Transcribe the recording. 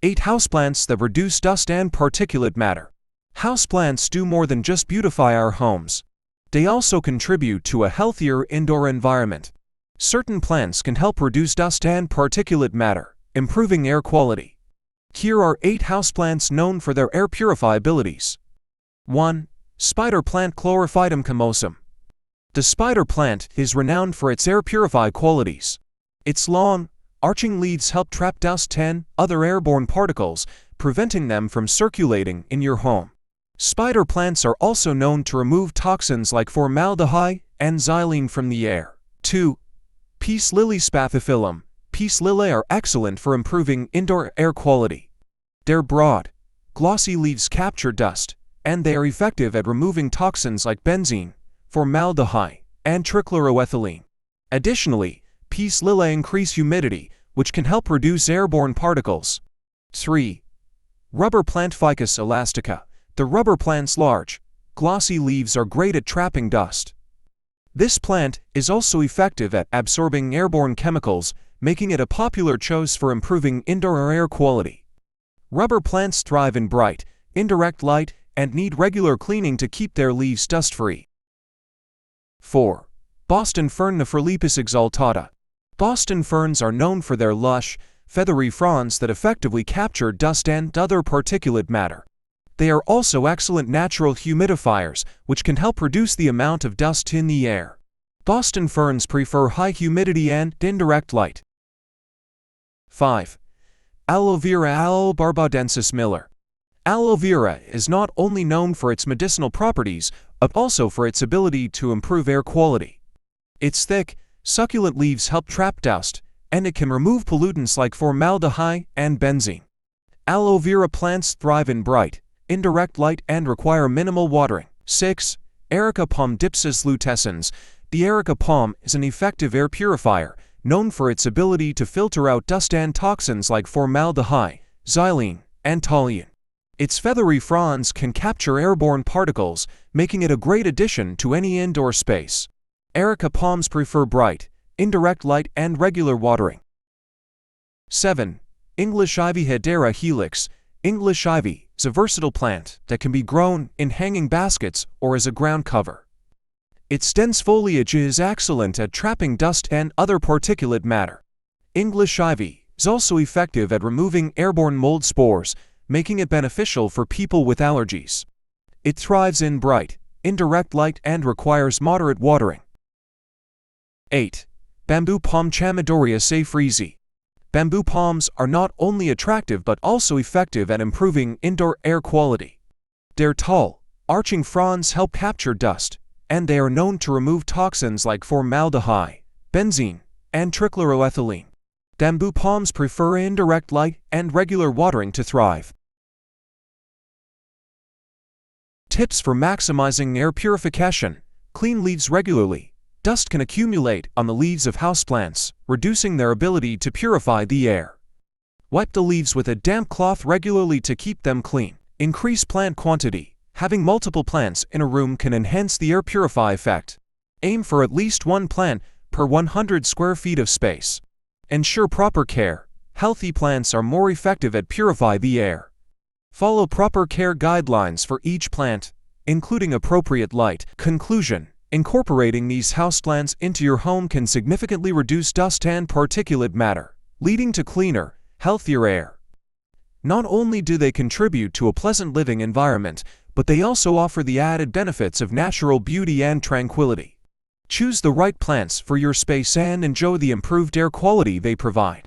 8 houseplants that reduce dust and particulate matter. Houseplants do more than just beautify our homes. They also contribute to a healthier indoor environment. Certain plants can help reduce dust and particulate matter, improving air quality. Here are 8 houseplants known for their air purify abilities. 1. Spider plant Chlorophytum comosum. The spider plant is renowned for its air purify qualities. Its long, arching leaves help trap dust and other airborne particles, preventing them from circulating in your home. Spider plants are also known to remove toxins like formaldehyde and xylene from the air. 2. Peace lily Spathiphyllum. Peace lily are excellent for improving indoor air quality. Their broad, glossy leaves capture dust, and they are effective at removing toxins like benzene, formaldehyde, and trichloroethylene. Additionally, peace lily increase humidity, which can help reduce airborne particles. 3. Rubber plant Ficus elastica. The rubber plant's large, glossy leaves are great at trapping dust. This plant is also effective at absorbing airborne chemicals, making it a popular choice for improving indoor air quality. Rubber plants thrive in bright, indirect light and need regular cleaning to keep their leaves dust-free. 4. Boston fern Nephrolepis exaltata. Boston ferns are known for their lush, feathery fronds that effectively capture dust and other particulate matter. They are also excellent natural humidifiers, which can help reduce the amount of dust in the air. Boston ferns prefer high humidity and indirect light. 5. Aloe vera Aloe barbadensis Miller. Aloe vera is not only known for its medicinal properties, but also for its ability to improve air quality. Its thick, succulent leaves help trap dust, and it can remove pollutants like formaldehyde and benzene. Aloe vera plants thrive in bright, indirect light and require minimal watering. 6. Erica palm Dipsas lutescens. The Erica palm is an effective air purifier, known for its ability to filter out dust and toxins like formaldehyde, xylene, and toluene. Its feathery fronds can capture airborne particles, making it a great addition to any indoor space. Erica palms prefer bright, indirect light and regular watering. 7. English ivy Hedera helix. English ivy is a versatile plant that can be grown in hanging baskets or as a ground cover. Its dense foliage is excellent at trapping dust and other particulate matter. English ivy is also effective at removing airborne mold spores, making it beneficial for people with allergies. It thrives in bright, indirect light and requires moderate watering. 8. Bamboo palm Chamaedorea seyfriesi. Bamboo palms are not only attractive but also effective at improving indoor air quality. Their tall, arching fronds help capture dust, and they are known to remove toxins like formaldehyde, benzene, and trichloroethylene. Bamboo palms prefer indirect light and regular watering to thrive. Tips for maximizing air purification. Clean leaves regularly. Dust can accumulate on the leaves of houseplants, reducing their ability to purify the air. Wipe the leaves with a damp cloth regularly to keep them clean. Increase plant quantity. Having multiple plants in a room can enhance the air purify effect. Aim for at least one plant per 100 square feet of space. Ensure proper care. Healthy plants are more effective at purify the air. Follow proper care guidelines for each plant, including appropriate light. Conclusion. Incorporating these houseplants into your home can significantly reduce dust and particulate matter, leading to cleaner, healthier air. Not only do they contribute to a pleasant living environment, but they also offer the added benefits of natural beauty and tranquility. Choose the right plants for your space and enjoy the improved air quality they provide.